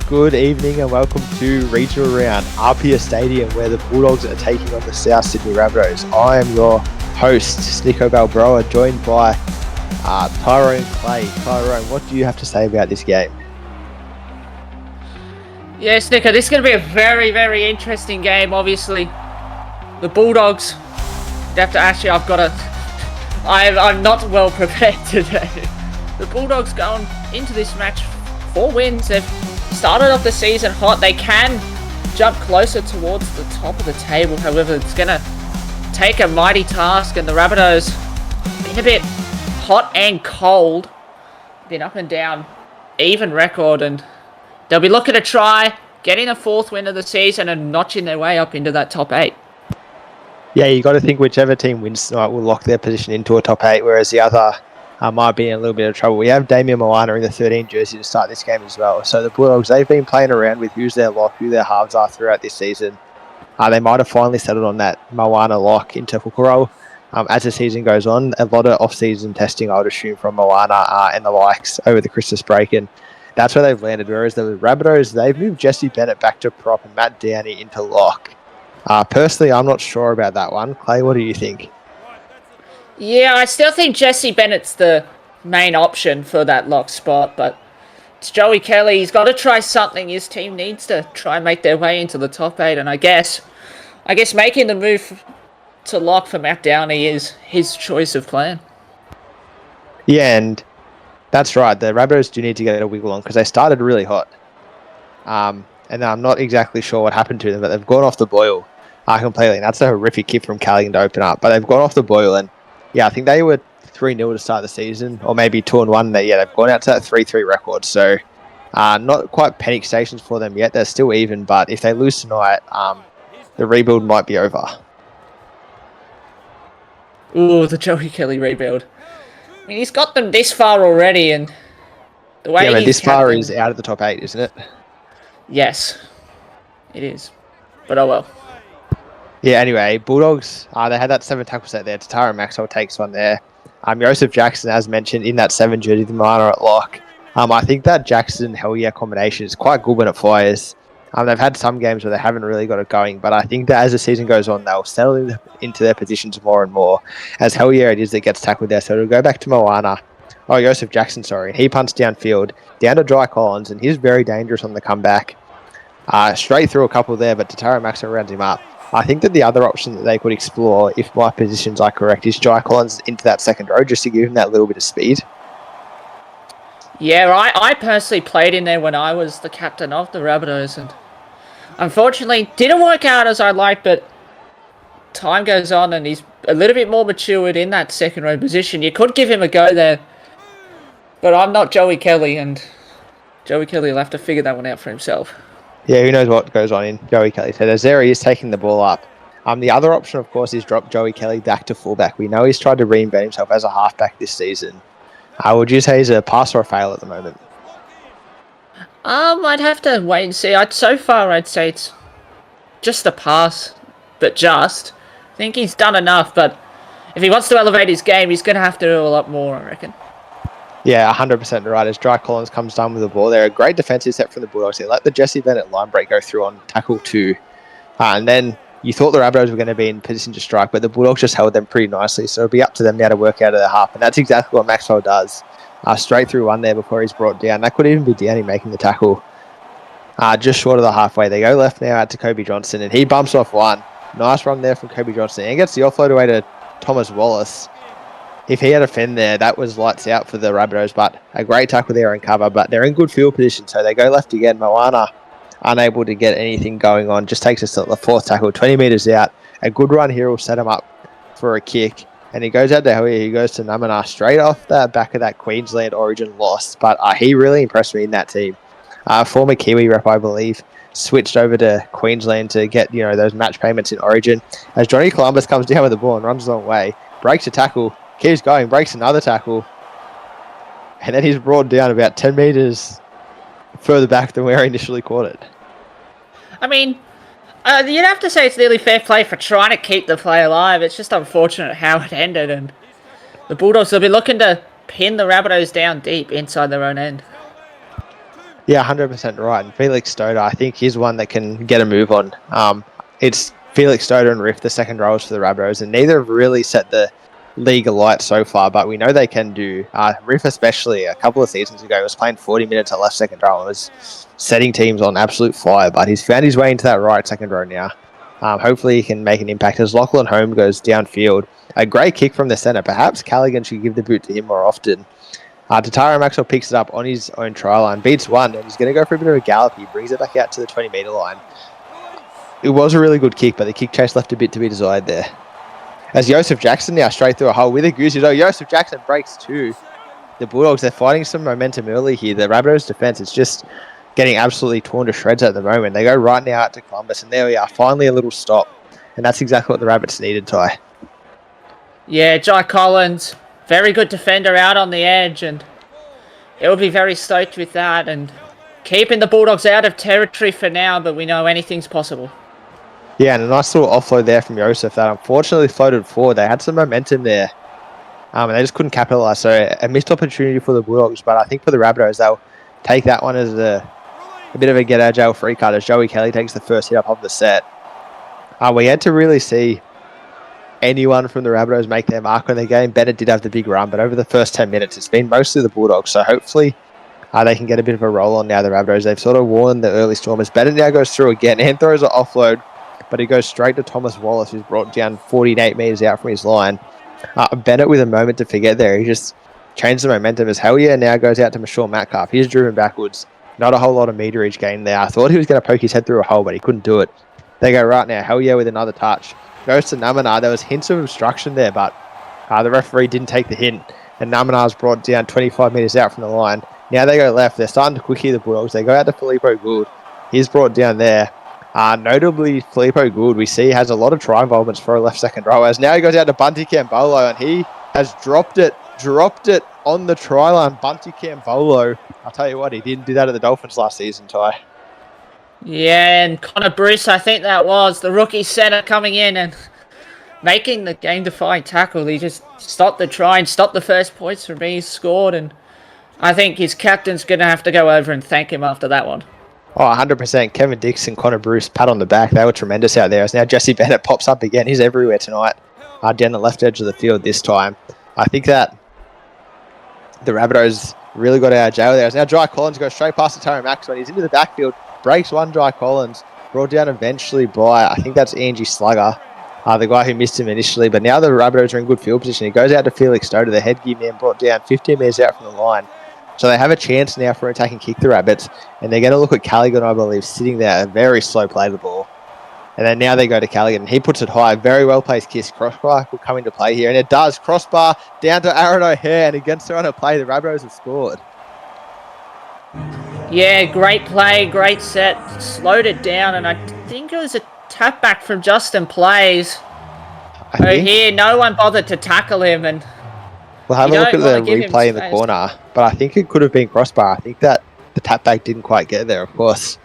good evening and welcome to Regional Round, Apia Stadium, where the Bulldogs are taking on the South Sydney Rabbitohs. I am your host, Snicko Balbroa, joined by Tyrone Clay. Tyrone, what do you have to say about this game? Yeah, Snicko, this is going to be a very, very interesting game, obviously. The Bulldogs, I'm not well prepared today. The Bulldogs going into this match 4 wins. They've started off the season hot. They can jump closer towards the top of the table. However, it's going to take a mighty task, and the Rabbitohs been a bit hot and cold. Been up and down, even record, and they'll be looking to try getting a 4th win of the season and notching their way up into that top 8. Yeah, you got to think whichever team wins tonight will lock their position into a top 8, whereas the other might be in a little bit of trouble. We have Damian Moana in the 13 jersey to start this game as well. So the Bulldogs, they've been playing around with who's their lock, who their halves are throughout this season. They might have finally settled on that Moana lock into hooker role. As the season goes on, a lot of off-season testing, I would assume, from Moana and the likes over the Christmas break, and that's where they've landed. Whereas the Rabbitohs, they've moved Jesse Bennett back to prop and Matt Downey into lock. Personally, I'm not sure about that one. Clay, what do you think? Yeah, I still think Jesse Bennett's the main option for that lock spot, but it's Joey Kelly. He's got to try something. His team needs to try and make their way into the top 8, and I guess making the move to lock for Matt Downey is his choice of plan. Yeah, and that's right. The Rabbitohs do need to get a wiggle on because they started really hot. And I'm not exactly sure what happened to them, but they've gone off the boil completely. And that's a horrific kick from Calligan to open up. But they've gone off the boil, and yeah, I think they were 3-0 to start the season, or maybe 2-1. They've gone out to that 3-3 record. So not quite panic stations for them yet. They're still even, but if they lose tonight, the rebuild might be over. Ooh, the Joey Kelly rebuild. I mean, he's got them this far already, and the way but this far is out of the top 8, isn't it? Yes, it is. But oh well. Yeah, anyway, Bulldogs, they had that 7 tackle set there. Tatara Maxwell takes one there. Joseph Jackson, as mentioned, in that 7 jersey, the minor at lock. I think that Jackson-Hell yeah combination is quite good when it fires. They've had some games where they haven't really got it going, but I think that as the season goes on, they'll settle into their positions more and more. As Hell yeah it is that gets tackled there, so it'll go back to Joseph Jackson, sorry. He punts downfield, down to Dry Collins, and he's very dangerous on the comeback. Straight through a couple there, but Tatara Maxwell rounds him up. I think that the other option that they could explore, if my positions are correct, is Dry Collins into that second row, just to give him that little bit of speed. Yeah, I personally played in there when I was the captain of the Rabbitohs, and unfortunately didn't work out as I liked, but time goes on and he's a little bit more matured in that second row position. You could give him a go there, but I'm not Joey Kelly, and Joey Kelly will have to figure that one out for himself. Yeah, who knows what goes on in Joey Kelly. So there he is taking the ball up. The other option, of course, is drop Joey Kelly back to fullback. We know he's tried to reinvent himself as a halfback this season. Would you say he's a pass or a fail at the moment? I'd have to wait and see. So far, I'd say it's just a pass, but just. I think he's done enough, but if he wants to elevate his game, he's going to have to do a lot more, I reckon. Yeah, 100% right. As Dry Collins comes down with the ball, they're a great defensive set from the Bulldogs. They let the Jesse Bennett line break go through on tackle 2. And then you thought the Rabbitohs were going to be in position to strike, but the Bulldogs just held them pretty nicely. So it'll be up to them now to work out of their half. And that's exactly what Maxwell does. Straight through one there before he's brought down. That could even be Downey making the tackle. Just short of the halfway. They go left now out to Kobe Johnson, and he bumps off one. Nice run there from Kobe Johnson. And gets the offload away to Thomas Wallace. If he had a fend there, that was lights out for the Rabbitohs, but a great tackle there in cover. But they're in good field position, so they go left again. Moana, unable to get anything going on, just takes us to the 4th tackle, 20 metres out. A good run here will set him up for a kick. And he goes out to Hellier, he goes to Namana straight off the back of that Queensland Origin loss. But he really impressed me in that team. Former Kiwi rep, I believe, switched over to Queensland to get those match payments in Origin. As Johnny Columbus comes down with the ball and runs a long way, breaks a tackle, keeps going, breaks another tackle, and then he's brought down about 10 metres further back than where he initially caught it. I mean, you'd have to say it's nearly fair play for trying to keep the play alive. It's just unfortunate how it ended, and the Bulldogs will be looking to pin the Rabbitohs down deep inside their own end. Yeah, 100% right. And Felix Stoder, I think he's one that can get a move on. It's Felix Stoder and Riff, the second rows for the Rabbitohs, and neither have really set the league alight so far, but we know they can do. Riff, especially a couple of seasons ago, was playing 40 minutes at left second row and was setting teams on absolute fire, but he's found his way into that right second row now. Hopefully he can make an impact as Lachlan Holm goes downfield. A great kick from the centre. Perhaps Callaghan should give the boot to him more often. Tataro Maxwell picks it up on his own try line, beats one, and he's going to go for a bit of a gallop. He brings it back out to the 20-metre line. It was a really good kick, but the kick chase left a bit to be desired there. As Joseph Jackson now straight through a hole with a goosey. Oh, Joseph Jackson breaks two. The Bulldogs, they're fighting some momentum early here. The Rabbitohs defence is just getting absolutely torn to shreds at the moment. They go right now out to Columbus, and there we are, finally a little stop. And that's exactly what the Rabbits needed, Ty. Yeah, Jai Collins, very good defender out on the edge, and he'll be very stoked with that, and keeping the Bulldogs out of territory for now, but we know anything's possible. Yeah, and a nice little offload there from Joseph that unfortunately floated forward. They had some momentum there, and they just couldn't capitalise. So a missed opportunity for the Bulldogs, but I think for the Rabbitohs, they'll take that one as a bit of a get out of jail free card as Joey Kelly takes the first hit up of the set. We had to really see anyone from the Rabbitohs make their mark on the game. Bennett did have the big run, but over the first 10 minutes, it's been mostly the Bulldogs. So hopefully they can get a bit of a roll on now, the Rabbitohs. They've sort of worn the early stormers. Bennett now goes through again and throws an offload, but he goes straight to Thomas Wallace, who's brought down 48 metres out from his line. Bennett with a moment to forget there. He just changed the momentum as Hellier now goes out to Michelle Metcalf. He's driven backwards. Not a whole lot of meterage gain there. I thought he was going to poke his head through a hole, but he couldn't do it. They go right now. Hellier with another touch. Goes to Namanar. There was hints of obstruction there, but the referee didn't take the hint. And Namanar's brought down 25 metres out from the line. Now they go left. They're starting to quick here, the Bulldogs. They go out to Filippo Gould. He's brought down there. Notably, Filippo Gould, we see, has a lot of try involvements for a left second row. As now he goes out to Bunty Cambolo, and he has dropped it on the try line. Bunty Cambolo. I'll tell you what, he didn't do that at the Dolphins last season, Ty. Yeah, and Connor Bruce, I think that was the rookie centre coming in and making the game-defying tackle. He just stopped the try and stopped the first points from being scored, and I think his captain's going to have to go over and thank him after that one. Oh, 100%. Kevin Dixon, Connor Bruce, pat on the back. They were tremendous out there. As now Jesse Bennett pops up again. He's everywhere tonight. Down the left edge of the field this time. I think that the Rabbitohs really got out of jail there. As now Jai Collins goes straight past the Terry Maxwell. He's into the backfield. Breaks one, Jai Collins. Brought down eventually by, I think that's Angie Slugger, the guy who missed him initially. But now the Rabbitohs are in good field position. He goes out to Felix Stoder, the head gear man, brought down 15 metres out from the line. So they have a chance now for an attack and kick the Rabbits. And they're going to look at Callaghan, I believe, sitting there. A very slow play of the ball. And then now they go to Callaghan. And he puts it high. Very well-placed kiss. Crossbar will come into play here. And it does. Crossbar down to Aaron O'Hare. And against the run of play, the Rabbitohs have scored. Yeah, great play, great set. Slowed it down. And I think it was a tap back from Justin Plays. O'Hare, no one bothered to tackle him. And we'll have a look at the replay in the corner, but I think it could have been crossbar. I think that the tap back didn't quite get there, of course.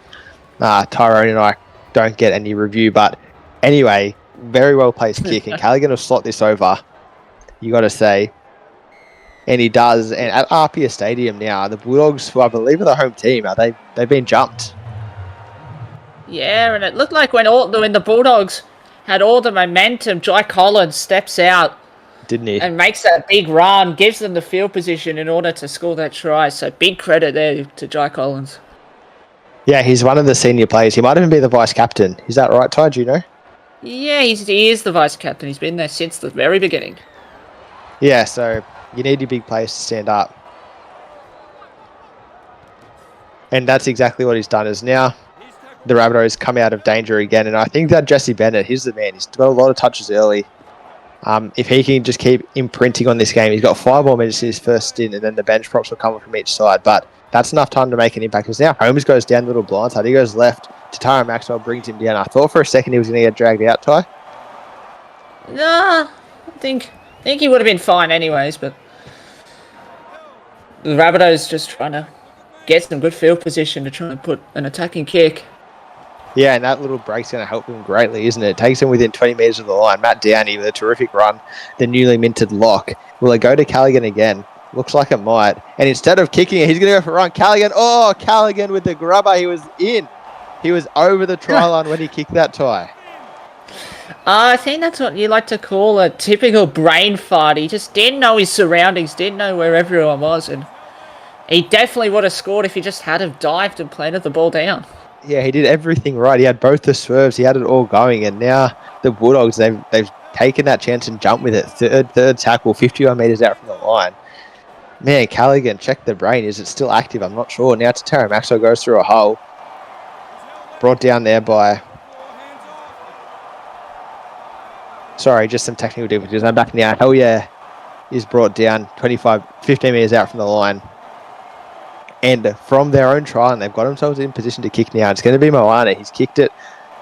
Tyrone and I don't get any review, but anyway, very well placed kick, and Callaghan will slot this over, you got to say. And he does, and at Arpia Stadium now, the Bulldogs, who I believe are the home team, they've been jumped. Yeah, and it looked like when the Bulldogs had all the momentum, Jai Collins steps out. Didn't he? And makes that big run, gives them the field position in order to score that try. So big credit there to Jai Collins. Yeah, he's one of the senior players. He might even be the vice captain. Is that right, Ty? Do you know? Yeah, he is the vice captain. He's been there since the very beginning. Yeah, so you need your big players to stand up. And that's exactly what he's done. Is now the Rabbitohs come out of danger again. And I think that Jesse Bennett, he's the man. He's got a lot of touches early. If he can just keep imprinting on this game, he's got 5 more minutes in his first stint, and then the bench props will come from each side. But that's enough time to make an impact. Because now Holmes goes down the little blindside. He goes left to Tyrone Maxwell, brings him down. I thought for a second he was going to get dragged out, Ty. Nah, I think he would have been fine anyways, but the Rabbitohs just trying to get some good field position to try and put an attacking kick. Yeah, and that little break's going to help them greatly, isn't it? It takes them within 20 metres of the line. Matt Downey with a terrific run. The newly minted lock. Will they go to Callaghan again? Looks like it might. And instead of kicking it, he's going to go for a run. Callaghan. Oh, Callaghan with the grubber. He was in. He was over the try line when he kicked that tie. I think that's what you like to call a typical brain fart. He just didn't know his surroundings, didn't know where everyone was, and he definitely would have scored if he just had have dived and planted the ball down. Yeah, he did everything right. He had both the swerves. He had it all going. And now the Bulldogs, they've taken that chance and jumped with it. Third tackle, 51 metres out from the line. Man, Callaghan, check the brain. Is it still active? I'm not sure. Now it's Tara Maxwell goes through a hole. Brought down there by... Sorry, just some technical difficulties. I'm back now. Hell yeah is brought down 15 metres out from the line. And from their own try, and they've got themselves in position to kick now. It's going to be Moana. He's kicked it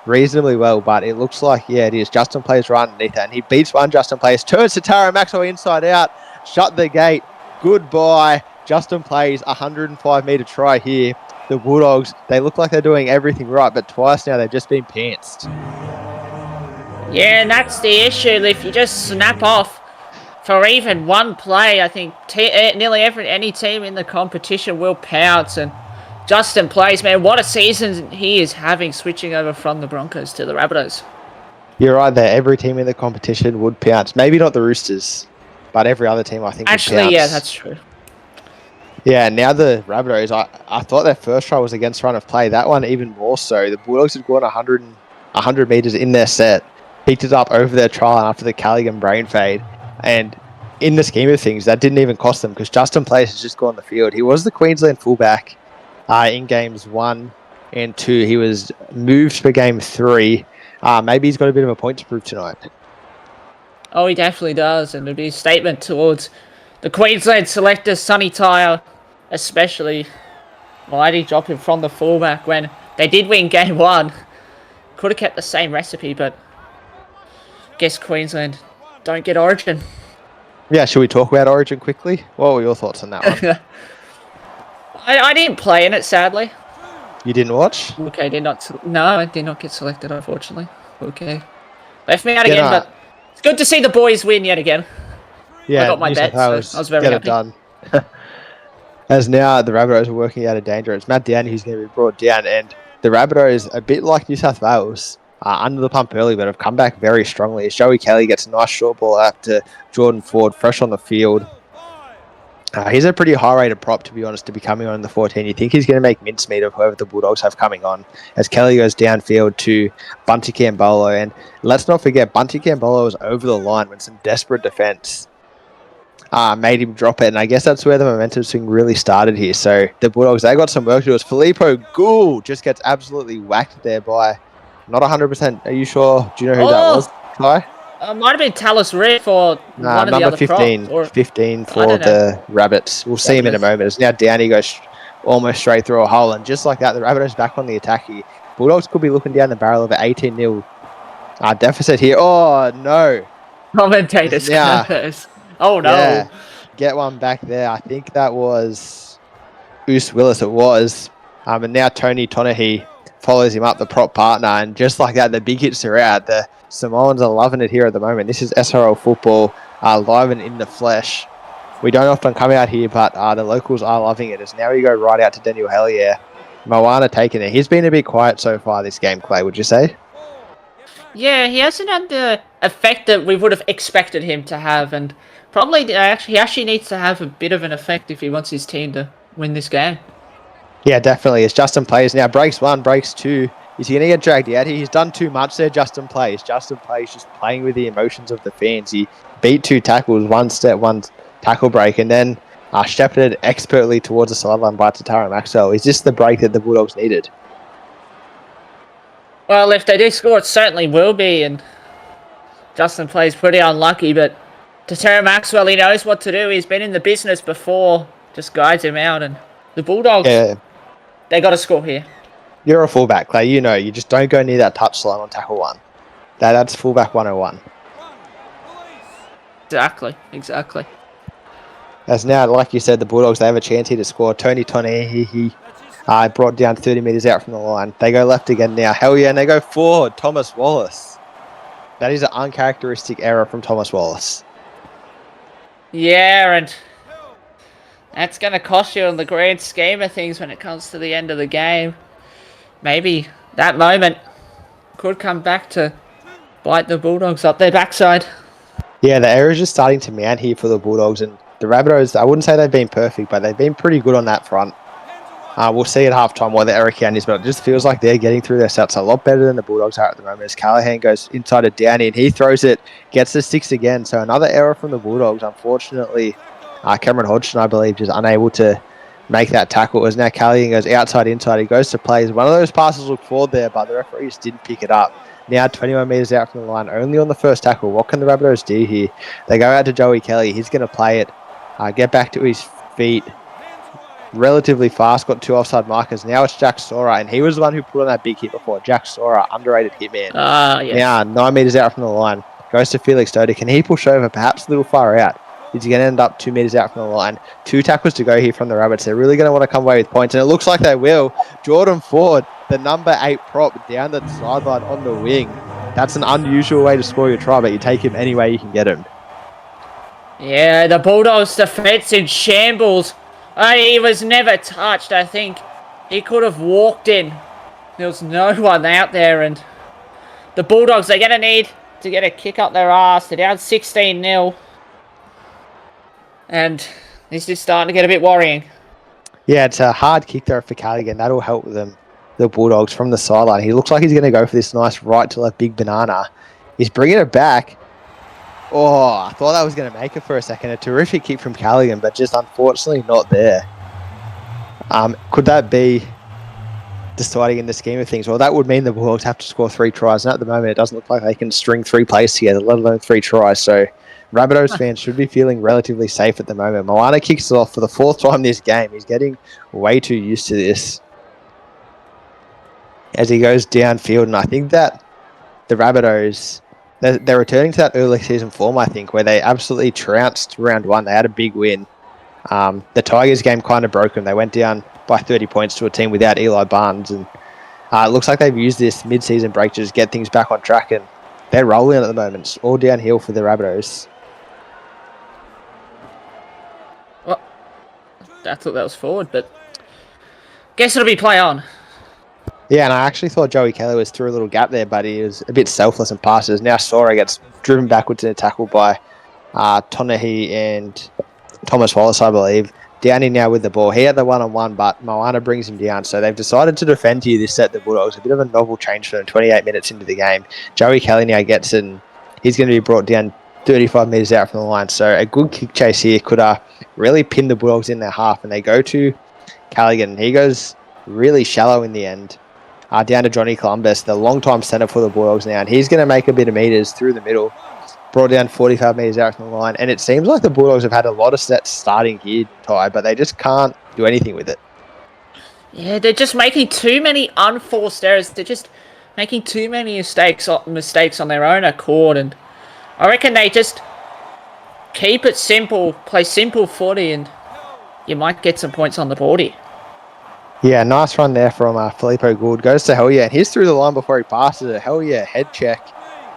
reasonably well, but it looks like, yeah, it is. Justin plays right underneath that, and he beats one Justin plays, turns to Tara Maxwell inside out, shut the gate. Goodbye. Justin plays 105-metre try here. The Bulldogs, they look like they're doing everything right, but twice now they've just been pantsed. Yeah, and that's the issue. If you just snap off for even one play, I think nearly any team in the competition will pounce. And Justin plays, man, what a season he is having, switching over from the Broncos to the Rabbitohs. You're right there. Every team in the competition would pounce. Maybe not the Roosters, but every other team I think would pounce. Yeah, that's true. Yeah, now the Rabbitohs, I thought their first try was against run of play. That one even more so. The Bulldogs had gone 100 metres in their set, picked it up over their try line after the Callaghan brain fade. And in the scheme of things, that didn't even cost them because Justin Place has just gone the field. He was the Queensland fullback in games 1 and 2. He was moved for game 3. Maybe he's got a bit of a point to prove tonight. Oh, he definitely does. And it'd be a statement towards the Queensland selector, Sonny Tyre, especially. Why did he drop him from the fullback when they did win game 1? Could have kept the same recipe, but guess Queensland don't get Origin. Yeah, should we talk about Origin quickly? What were your thoughts on that one? I didn't play in it, sadly. You didn't watch? Okay, I did not get selected, unfortunately. Okay. Left me out again, but it's good to see the boys win yet again. Yeah, I got my bet, so I was very happy. Done. As now the Rabbitohs are working out of danger. It's Matt Downey who's going to be brought down, and the Rabbitohs, a bit like New South Wales, under the pump early, but have come back very strongly. Joey Kelly gets a nice short ball out to Jordan Ford, fresh on the field. He's a pretty high-rated prop, to be honest, to be coming on in the 14. You think he's going to make mincemeat of whoever the Bulldogs have coming on, as Kelly goes downfield to Bunty Campbell. And let's not forget, Bunty Campbell was over the line when some desperate defence made him drop it, and I guess that's where the momentum swing really started here. So the Bulldogs, they got some work to do. Filippo Gould just gets absolutely whacked there by... Not 100%. Are you sure? Do you know who that was, Kai? Might have been Tallis Riff or one of the other 15, props. 15 for the Rabbits. We'll see him in a moment. As now Downey goes almost straight through a hole, and just like that, the Rabbitohs back on the attack here. Bulldogs could be looking down the barrel of an 18-0 deficit here. Oh, no. Commentators. Oh, no. Yeah, get one back there. I think that was Oos Willis. It was. And now Tony Tonahee follows him up, the prop partner, and just like that, the big hits are out. The Samoans are loving it here at the moment. This is SRL football, live and in the flesh. We don't often come out here, but the locals are loving it. As now you go right out to Daniel Hellier. Moana taking it. He's been a bit quiet so far this game, Clay, would you say? Yeah, he hasn't had the effect that we would have expected him to have, and probably he actually needs to have a bit of an effect if he wants his team to win this game. Yeah, definitely. As Justin plays now, breaks 1, breaks 2. Is he going to get dragged out? He's done too much there, Justin plays. Justin plays just playing with the emotions of the fans. He beat 2 tackles, 1 step, 1 tackle break, and then shepherded expertly towards the sideline by Tara Maxwell. Is this the break that the Bulldogs needed? Well, if they do score, it certainly will be, and Justin plays pretty unlucky, but Tara Maxwell, he knows what to do. He's been in the business before, just guides him out, and the Bulldogs... Yeah. They got to score here. You're a fullback, Clay. You know, you just don't go near that touchline on tackle 1. That's fullback 101. Exactly. As now, like you said, the Bulldogs, they have a chance here to score. Tony Tonahee, he brought down 30 metres out from the line. They go left again now. Hell yeah, and they go forward. Thomas Wallace. That is an uncharacteristic error from Thomas Wallace. Yeah, and That's going to cost you in the grand scheme of things when it comes to the end of the game. Maybe that moment could come back to bite the Bulldogs up their backside. Yeah, the errors just starting to mount here for the Bulldogs, and the Rabbitohs, I wouldn't say they've been perfect, but they've been pretty good on that front. We'll see at halftime what the error count is, but it just feels like they're getting through their sets a lot better than the Bulldogs are at the moment. As Callahan goes inside to Downey and he throws it, gets the sticks again. So another error from the Bulldogs. Unfortunately, Cameron Hodgson, I believe, just unable to make that tackle. As now Callahan goes outside, inside. He goes to plays. One of those passes looked forward there, but the referees didn't pick it up. Now 21 metres out from the line, only on the first tackle. What can the Rabbitohs do here? They go out to Joey Kelly. He's going to play it, get back to his feet. Relatively fast, got 2 offside markers. Now it's Jack Sora, and he was the one who put on that big hit before. Jack Sora, underrated hitman. Yes. Now, 9 metres out from the line, goes to Felix Doda. Can he push over, perhaps a little far out? Is he going to end up 2 metres out from the line? 2 tackles to go here from the Rabbits. They're really going to want to come away with points, and it looks like they will. Jordan Ford, the number 8 prop, down the sideline on the wing. That's an unusual way to score your try, but you take him any way you can get him. Yeah, the Bulldogs' defence in shambles. He was never touched, I think. He could have walked in. There was no one out there, and the Bulldogs, they're going to need to get a kick up their arse. They're down 16-0. And this is starting to get a bit worrying. Yeah, it's a hard kick there for Callaghan. That'll help them, the Bulldogs, from the sideline. He looks like he's going to go for this nice right to left big banana. He's bringing it back. Oh, I thought that was going to make it for a second. A terrific kick from Callaghan, but just unfortunately not there. Could that be deciding in the scheme of things? Well, that would mean the Bulldogs have to score 3 tries, and at the moment it doesn't look like they can string 3 plays together, let alone 3 tries. So Rabbitohs fans should be feeling relatively safe at the moment. Moana kicks it off for the 4th time this game. He's getting way too used to this as he goes downfield, and I think that the Rabbitohs, they're returning to that early season form, I think, where they absolutely trounced round 1. They had a big win. The Tigers game kind of broke them. They went down by 30 points to a team without Eli Barnes, and it looks like they've used this mid-season break to just get things back on track, and they're rolling at the moment. It's all downhill for the Rabbitohs. Well, I thought that was forward, but guess it'll be play on. Yeah, and I actually thought Joey Kelly was through a little gap there, but he was a bit selfless and passes. Now Sora gets driven backwards in a tackle by Tonahi and Thomas Wallace, I believe. Downey now with the ball. He had the one-on-one, but Moana brings him down. So they've decided to defend here this set, the Bulldogs. A bit of a novel change for them, 28 minutes into the game. Joey Kelly now gets it, and he's going to be brought down 35 metres out from the line. So a good kick chase here could really pin the Bulldogs in their half, and they go to Callaghan. He goes really shallow in the end. Down to Johnny Columbus, the long-time centre for the Bulldogs now, and he's going to make a bit of metres through the middle, brought down 45 metres out from the line, and it seems like the Bulldogs have had a lot of sets starting here, Ty, but they just can't do anything with it. Yeah, they're just making too many unforced errors. They're just making too many mistakes on their own accord, and I reckon they just keep it simple, play simple footy, and you might get some points on the board here. Yeah, nice run there from Filippo Gould. Goes to Hellyer, and he's through the line before he passes it. Hellyer, head check.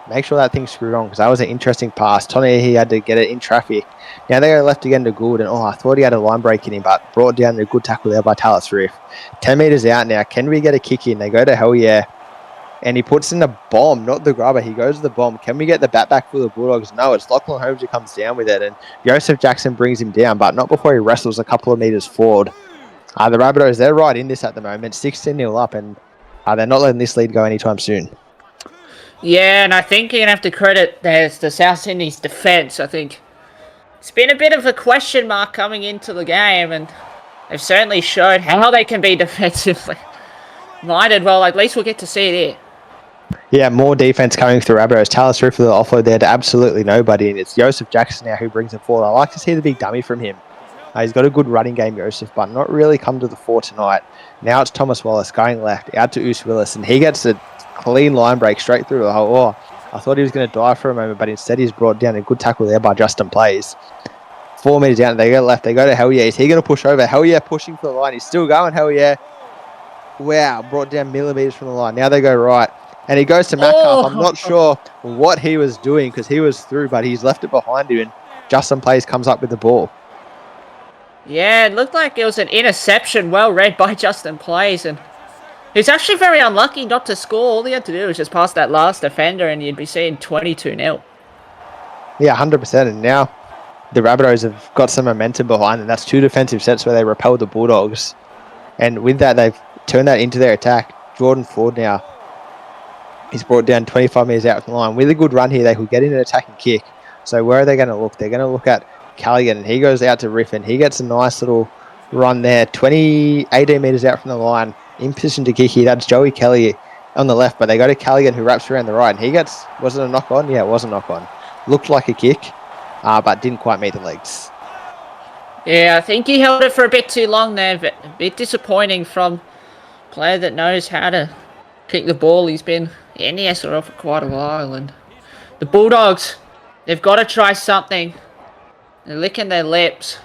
Make sure that thing's screwed on, because that was an interesting pass. Tony, he had to get it in traffic. Now they go left again to Gould, and I thought he had a line break in him, but brought down a good tackle there by Talis Riff. 10 metres out now. Can we get a kick in? They go to Hellyer, and he puts in the bomb, not the grubber. He goes to the bomb. Can we get the bat back for the Bulldogs? No, it's Lachlan Holmes who comes down with it, and Joseph Jackson brings him down, but not before he wrestles a couple of metres forward. The Rabbitohs, they're right in this at the moment, 16-0 up, and they're not letting this lead go anytime soon. Yeah, and I think you're going to have to credit the South Sydney's defence. I think it's been a bit of a question mark coming into the game, and they've certainly showed how they can be defensively minded. Well, at least we'll get to see it here. Yeah, more defence coming through Rabbitohs. Talis Riff with the offload there to absolutely nobody, and it's Joseph Jackson now who brings it forward. I like to see the big dummy from him. He's got a good running game, Joseph, but not really come to the fore tonight. Now it's Thomas Wallace going left, out to Oos Willis, and he gets a clean line break straight through the hole. I thought he was going to die for a moment, but instead he's brought down a good tackle there by Justin Plays. 4 metres down, they go left, they go to Hellyer. Is he going to push over? Hellyer pushing for the line. He's still going, Hellyer. Wow, brought down millimetres from the line. Now they go right, and he goes to Metcalf. I'm not sure what he was doing, because he was through, but he's left it behind him, and Justin Plays comes up with the ball. Yeah, it looked like it was an interception, well read by Justin Plays, and he's actually very unlucky not to score. All he had to do was just pass that last defender, and you'd be seeing 22-0. Yeah, 100%. And now the Rabbitohs have got some momentum behind them. That's 2 defensive sets where they repelled the Bulldogs. And with that, they've turned that into their attack. Jordan Ford now, he's brought down 25 metres out from the line. With a good run here, they could get in an attacking kick. So where are they going to look? They're going to look at Callaghan, and he goes out to Riff, and he gets a nice little run there, 18 metres out from the line, in position to kick here. That's Joey Kelly on the left, but they go to Callaghan, who wraps around the right, and he gets, was it a knock on? Yeah, it was a knock on. Looked like a kick, but didn't quite meet the legs. Yeah, I think he held it for a bit too long there. But a bit disappointing from a player that knows how to kick the ball. He's been in the SRL for quite a while, and the Bulldogs, they've got to try something. They're licking their lips.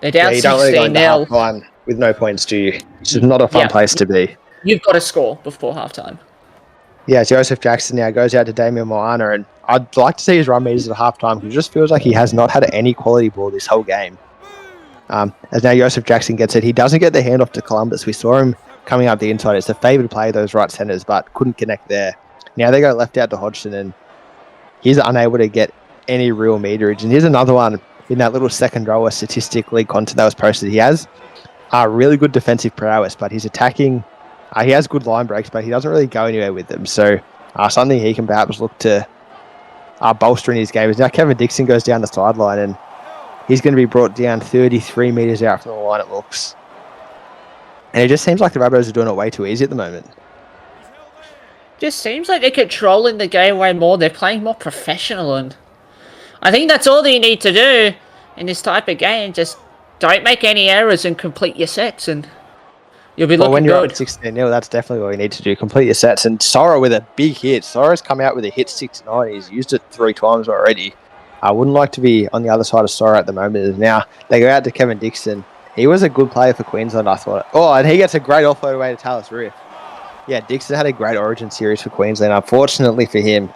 They're down 16-0. Half-time with no points, do you? It's just not a fun place to be. You've got to score before halftime. Yeah, Joseph Jackson now goes out to Damian Moana, and I'd like to see his run meters at halftime because it just feels like he has not had any quality ball this whole game. As now Joseph Jackson gets it, he doesn't get the handoff to Columbus. We saw him coming up the inside. It's the favoured play, those right centres, but couldn't connect there. Now they go left out to Hodgson, and he's unable to get any real meterage. And here's another one in that little second rower statistic league content that was posted. He has really good defensive prowess, but he's attacking. He has good line breaks, but he doesn't really go anywhere with them. So something he can perhaps look to bolster in his game is now Kevin Dixon goes down the sideline, and he's going to be brought down 33 metres out from the line, it looks. And it just seems like the Rabbitohs are doing it way too easy at the moment. Just seems like they're controlling the game way more. They're playing more professional, and I think that's all that you need to do in this type of game. Just don't make any errors and complete your sets, and you'll be looking good. When you're up 16-0, that's definitely what you need to do. Complete your sets. And Sora with a big hit. Sora's come out with a hit 6-9. He's used it 3 times already. I wouldn't like to be on the other side of Sora at the moment. Now they go out to Kevin Dixon. He was a good player for Queensland, I thought. Oh, and he gets a great offload away to Tallis Riff. Yeah, Dixon had a great origin series for Queensland. Unfortunately for him,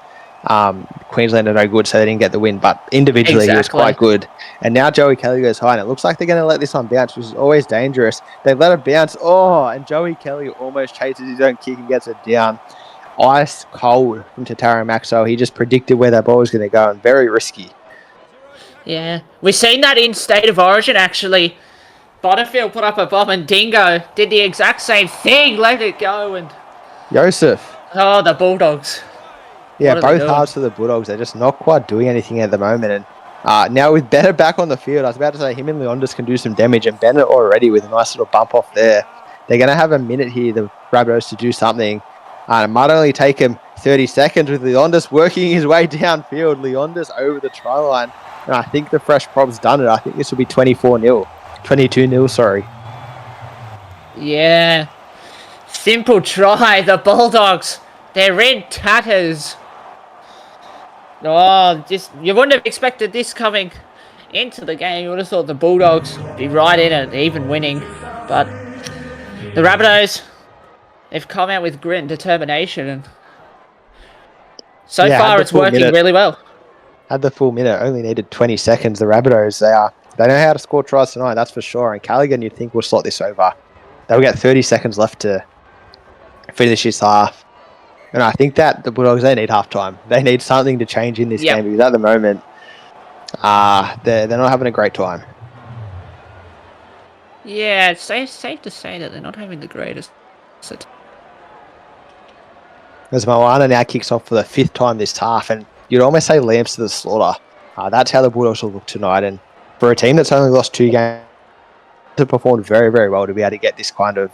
Queensland are no good, so they didn't get the win. But individually, He was quite good. And now Joey Kelly goes high, and it looks like they're going to let this one bounce, which is always dangerous. They let it bounce. Oh, and Joey Kelly almost chases his own kick and gets it down. Ice cold from Tatara Maxwell. He just predicted where that ball was going to go, and very risky. Yeah, we've seen that in State of Origin, actually. Butterfield put up a bomb, and Dingo did the exact same thing, let it go, and Joseph. Oh, the Bulldogs. Yeah, both halves for the Bulldogs. They're just not quite doing anything at the moment. And now with Bennett back on the field, I was about to say him and Leondis can do some damage, and Bennett already with a nice little bump off there. They're going to have a minute here, the Rabbitohs, to do something. And it might only take him 30 seconds with Leondis working his way downfield. Leondis over the try line. And I think the fresh prop's done it. I think this will be 24-0. 22-0, sorry. Yeah. Simple try. The Bulldogs. They're in tatters. Oh, you wouldn't have expected this coming into the game. You would have thought the Bulldogs would be right in it, even winning. But the Rabbitohs, they've come out with grit and determination. And so far, it's working really well. Had the full minute, only needed 20 seconds. The Rabbitohs, they know how to score tries tonight, that's for sure. And Callaghan, you'd think, will slot this over. They'll get 30 seconds left to finish this half. And I think that the Bulldogs, they need halftime. They need something to change in this game, because at the moment, they're not having a great time. Yeah, it's safe to say that they're not having the greatest. As Moana now kicks off for the 5th time this half, and you'd almost say lambs to the slaughter. That's how the Bulldogs will look tonight. And for a team that's only lost 2 games, to perform very, very well to be able to get this kind of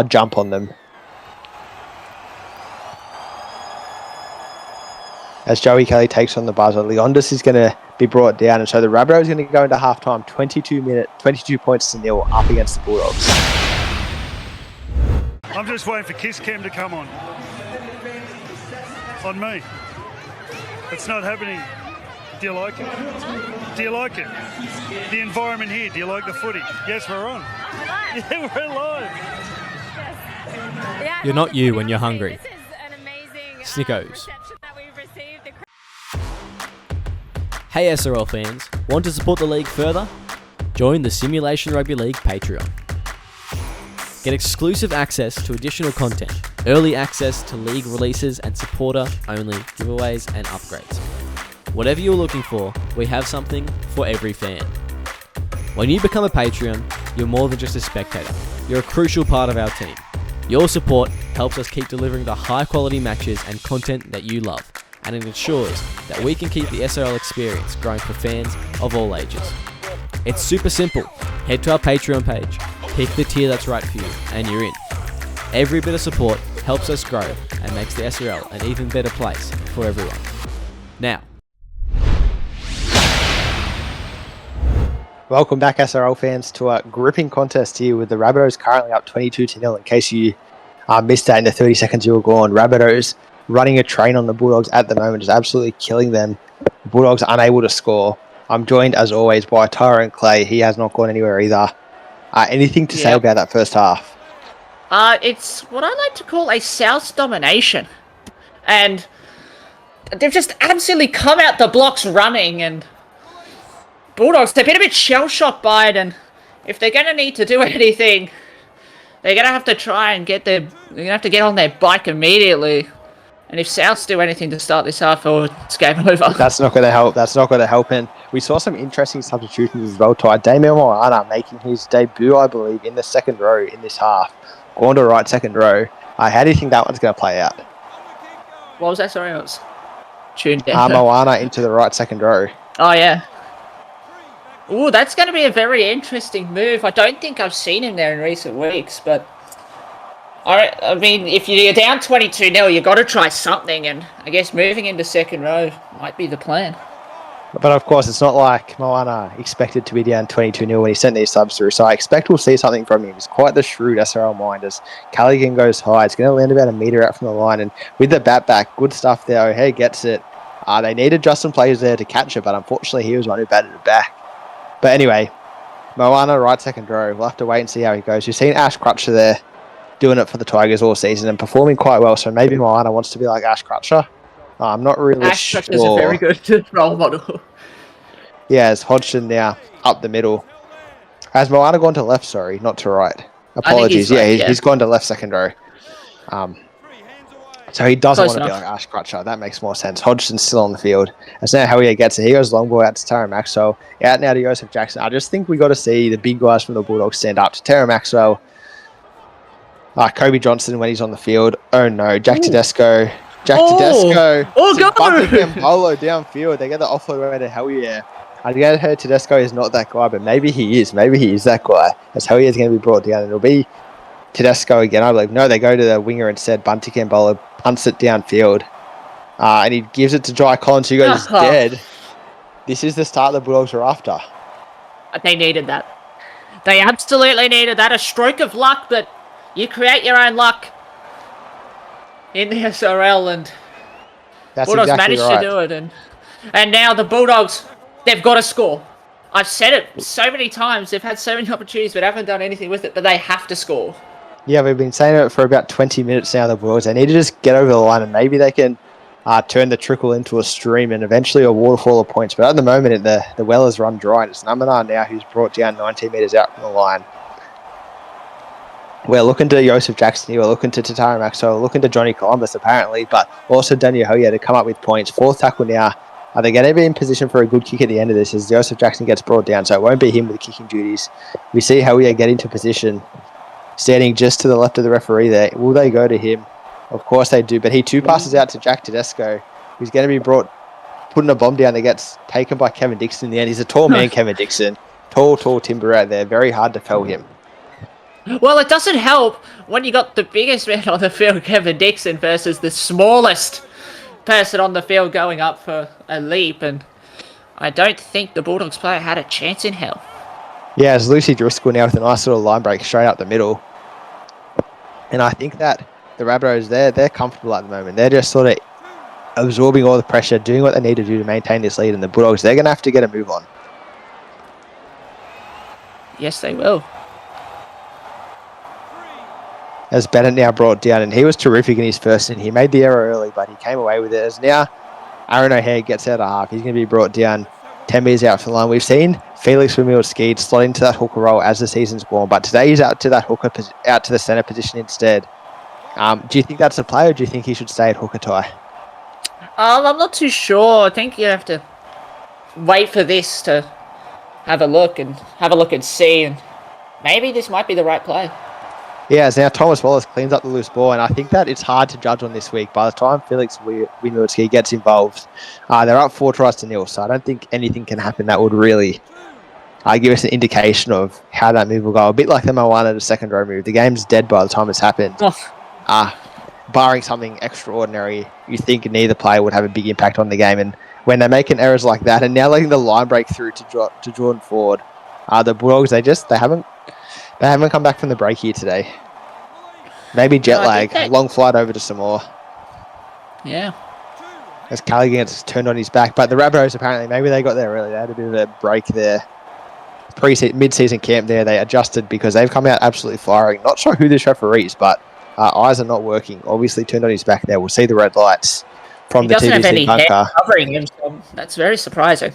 jump on them. As Joey Kelly takes on the buzzer, Leondis is going to be brought down, and so the Rabbitohs is going to go into halftime 22 points to 0 up against the Bulldogs. I'm just waiting for Kiss Cam to come on me. It's not happening. Do you like it? Do you like it? The environment here, do you like the footy? Yes, we're on. We're live. Yeah, we're live. Yes. You're not you when you're hungry. This is an amazing Snickos. reception that we've received. Hey SRL fans, want to support the league further? Join the Simulation Rugby League Patreon. Get exclusive access to additional content, early access to league releases and supporter-only giveaways and upgrades. Whatever you're looking for, we have something for every fan. When you become a Patreon, you're more than just a spectator. You're a crucial part of our team. Your support helps us keep delivering the high-quality matches and content that you love, and it ensures that we can keep the SRL experience growing for fans of all ages. It's super simple. Head to our Patreon page, pick the tier that's right for you, and you're in. Every bit of support helps us grow and makes the SRL an even better place for everyone. Now, Welcome back, SRL fans, to a gripping contest here with the Rabbitohs currently up 22-0. In case you missed that in the 30 seconds you were gone, Rabbitohs running a train on the Bulldogs at the moment, is absolutely killing them. The Bulldogs unable to score. I'm joined, as always, by Tyra and Clay. He has not gone anywhere either. Anything to say about that first half? It's what I like to call a South domination. And they've just absolutely come out the blocks running, and Bulldogs, they've been a bit shell-shocked by it, and if they're going to need to do anything, they're going to have to try and they're going to have to get on their bike immediately. And if Souths do anything to start this half, it's game over. That's not going to help. That's not going to help. And we saw some interesting substitutions as well, Ty. Damian Moana making his debut, I believe, in the second row in this half. Going to right second row. How do you think that one's going to play out? What was that? Sorry, I was tuned down. Moana into the right second row. Oh, yeah. Ooh, that's going to be a very interesting move. I don't think I've seen him there in recent weeks, but I mean, if you're down 22-0, you've got to try something, and I guess moving into second row might be the plan. But of course, it's not like Moana expected to be down 22-0 when he sent these subs through, so I expect we'll see something from him. He's quite the shrewd SRL mind as Callaghan goes high. It's going to land about a metre out from the line, and with the bat back, good stuff there. O'Hare gets it. They needed Justin Players there to catch it, but unfortunately he was one who batted it back. But anyway, Moana, right second row. We'll have to wait and see how he goes. You've seen Ash Crutcher there doing it for the Tigers all season and performing quite well, so maybe Moana wants to be like Ash Crutcher. I'm not really Ash sure. Crutcher's a very good role model. Yeah, it's Hodgson now up the middle. Has Moana gone to left? Sorry, not to right. Apologies. He's gone to left second row. So he doesn't want to be like Ash Crutcher. That makes more sense. Hodgson's still on the field. That's now how he gets it. He goes long ball out to Tara Maxwell. Out now to Joseph Jackson. I just think we got to see the big guys from the Bulldogs stand up to Tara Maxwell. Kobe Johnson when he's on the field. Oh no, Jack Tedesco. Tedesco. Oh, go! Bolo downfield. They get the offload away to Hell yeah. I get her Tedesco is not that guy, but maybe he is. Maybe he is that guy. As Hell yeah is going to be brought down. It'll be Tedesco again, I believe. No, they go to the winger instead. Bunty Campbell punts it downfield. And he gives it to Jai Collins, who goes dead. This is the start the Bulldogs are after. They needed that. They absolutely needed that. A stroke of luck, but you create your own luck in the SRL, and That's Bulldogs exactly managed to do it. And now the Bulldogs, they've got to score. I've said it so many times. They've had so many opportunities, but haven't done anything with it. But they have to score. Yeah, we've been saying it for about 20 minutes now, the Bulldogs. They need to just get over the line, and maybe they can turn the trickle into a stream and eventually a waterfall of points. But at the moment, the well has run dry, and it's Namanar now who's brought down 19 metres out from the line. We're looking to Joseph Jackson here. We're looking to Tatara Maxwell. We're looking to Johnny Columbus, apparently, but also Daniel Hoya to come up with points. Fourth tackle now. Are they going to be in position for a good kick at the end of this as Joseph Jackson gets brought down, so it won't be him with the kicking duties. We see Hoya get into position, standing just to the left of the referee there. Will they go to him? Of course they do, but he two passes out to Jack Tedesco, who's going to be putting a bomb down that gets taken by Kevin Dixon in the end. He's a tall man, Kevin Dixon. Tall timber out there. Very hard to fell him. Well, it doesn't help when you got the biggest man on the field, Kevin Dixon, versus the smallest person on the field going up for a leap, and I don't think the Bulldogs player had a chance in hell. Yeah, it's Lucy Driscoll now with a nice little line break straight up the middle. And I think that the Rabbitohs, they're comfortable at the moment. They're just sort of absorbing all the pressure, doing what they need to do to maintain this lead, and the Bulldogs, they're going to have to get a move on. Yes, they will. As Bennett now brought down, and he was terrific in his first inning. He made the error early, but he came away with it. As now Aaron O'Hare gets out of half, he's going to be brought down 10 metres out from the line. We've seen Felix Wimmield-Skeed slot into that hooker role as the season's gone, but today he's out to that out to the centre position instead. Do you think that's a play, or do you think he should stay at hooker, Ty? I'm not too sure. I think you have to wait for this to have a look and see, and maybe this might be the right play. Yeah, as now Thomas Wallace cleans up the loose ball, and I think that it's hard to judge on this week. By the time Felix Wimmield-Skeed gets involved, they're up 4-0, so I don't think anything can happen that would really give us an indication of how that move will go. A bit like the Moana at a second row move. The game's dead by the time it's happened. Barring something extraordinary, you think neither player would have a big impact on the game. And when they're making errors like that, and now letting the line break through to Jordan Ford, the Bulldogs, they haven't come back from the break here today. Maybe jet lag, long flight over to Samoa. Yeah. As Callaghan gets turned on his back. But the Rabbitohs, apparently, maybe they got there early. They had a bit of a break there. Mid-season camp there, they adjusted because they've come out absolutely firing. Not sure who this referee is, but eyes are not working. Obviously turned on his back there. We'll see the red lights from the TVC bunker. He doesn't have any hair covering him, so that's very surprising.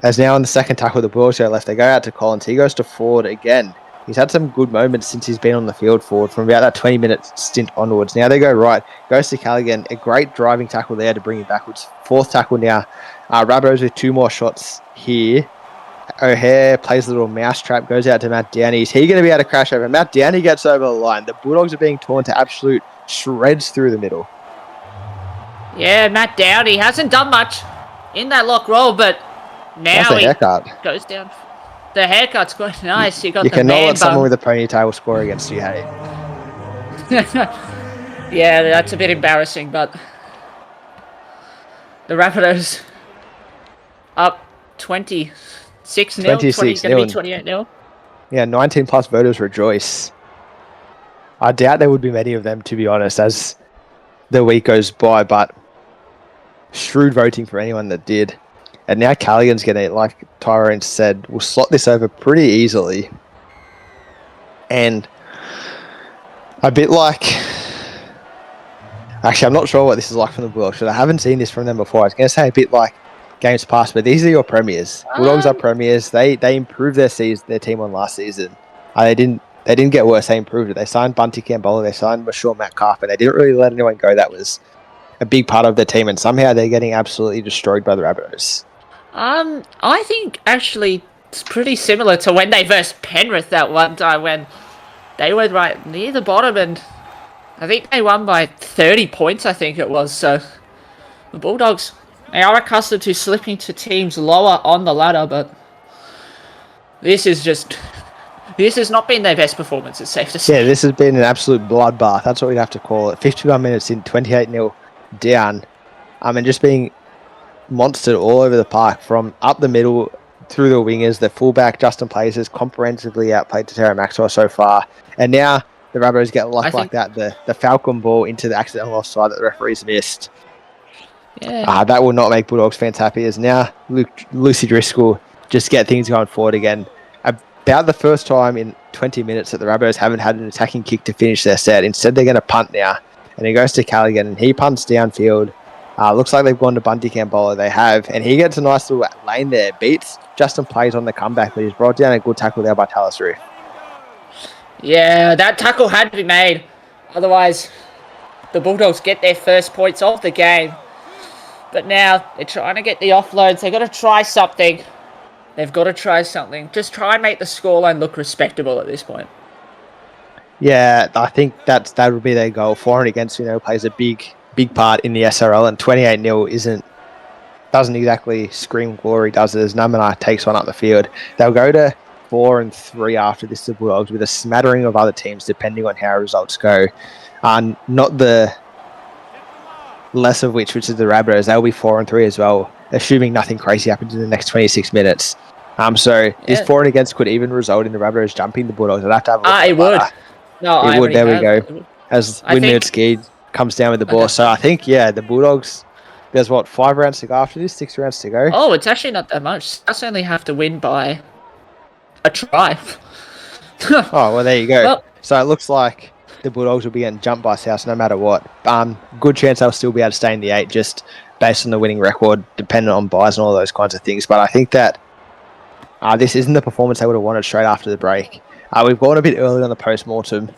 As now on the second tackle, the Bulldogs go left. They go out to Collins. He goes to Ford again. He's had some good moments since he's been on the field, Ford, from about that 20-minute stint onwards. Now they go right. Goes to Callaghan. A great driving tackle there to bring him backwards. Fourth tackle now. Rabbitohs with 2 more shots here. O'Hare plays a little mousetrap, goes out to Matt Downey. Is he going to be able to crash over? Matt Downey gets over the line. The Bulldogs are being torn to absolute shreds through the middle. Yeah, Matt Downey hasn't done much in that lock roll, but now he goes down. The haircut's quite nice. You cannot let someone with a ponytail score against you, hey? Yeah, that's a bit embarrassing, but the Rabbitohs up 26-0. 28-0. Yeah, 19 plus voters rejoice. I doubt there would be many of them, to be honest, as the week goes by, but shrewd voting for anyone that did. And now Callaghan's going to, like Tyrone said, will slot this over pretty easily. And a bit like... Actually, I'm not sure what this is like from the Bulldogs, but I haven't seen this from them before. I was going to say a bit like games past, but these are your premiers. Bulldogs are premiers. They improved their team on last season. They didn't get worse. They improved it. They signed Bunty Campbell. They signed Mashore Metcalf, and they didn't really let anyone go. That was a big part of their team, and somehow they're getting absolutely destroyed by the Rabbitohs. I think actually it's pretty similar to when they versed Penrith that one time when they were right near the bottom, and I think they won by 30 points, I think it was. So the Bulldogs, they are accustomed to slipping to teams lower on the ladder, but this has not been their best performance, it's safe to say. Yeah, this has been an absolute bloodbath. That's what we'd have to call it. 51 minutes in, 28-0 down. And just being monstered all over the park from up the middle through the wingers. The fullback, Justin Place, has comprehensively outplayed Tatera Maxwell so far. And now the Rabbitohs get luck like that. The Falcon ball into the accidental offside that the referees missed. Yeah. That will not make Bulldogs fans happy, as now Lucy Driscoll just get things going forward again. About the first time in 20 minutes that the Rabbitohs haven't had an attacking kick to finish their set. Instead, they're going to punt now. And he goes to Callaghan, and he punts downfield. Looks like they've gone to Bunty Campbell. They have. And he gets a nice little lane there. Beats Justin Plays on the comeback, but he's brought down a good tackle there by Talis Roof. Yeah, that tackle had to be made. Otherwise, the Bulldogs get their first points of the game. But now they're trying to get the offloads. They've got to try something. Just try and make the scoreline look respectable at this point. Yeah, I think that would be their goal. For and against, plays a big part in the SRL, and 28-0 doesn't exactly scream glory, does it? As Namana takes one up the field. They'll go to 4-3 after this, the Bulldogs, with a smattering of other teams depending on how results go. Not the less of which is the Rabbitohs. They'll be 4-3 as well, assuming nothing crazy happens in the next 26 minutes. This for and against could even result in the Rabbitohs jumping the Bulldogs. I'd have to have a look. It would. No, it would. There we go. As Wimmield-Skeed comes down with the ball. So I think, the Bulldogs, there's 5 rounds to go after this? 6 rounds to go? Oh, it's actually not that much. Us only have to win by a try. Oh, well, there you go. Well, so it looks like the Bulldogs will be getting jumped by South no matter what. Good chance they'll still be able to stay in the 8 just based on the winning record, dependent on buys and all those kinds of things. But I think that This isn't the performance they would have wanted straight after the break. We've gone a bit early on the post-mortem,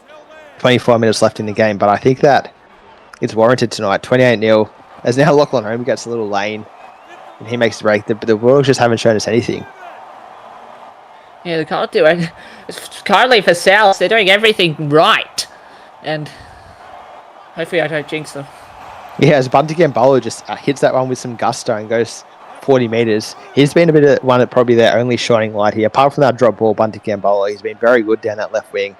25 minutes left in the game, but I think that it's warranted tonight. 28-0. As now Lachlan Holmes gets a little lane, and he makes the break. The Bulldogs just haven't shown us anything. Yeah, they can't do it. Currently for South, they're doing everything right. And hopefully I don't jinx them. Yeah, as Bunty Gambolo just hits that one with some gusto and goes 40 metres. He's been a bit of one that probably their only shining light here. Apart from that drop ball, Bunty Gambolo, he's been very good down that left wing.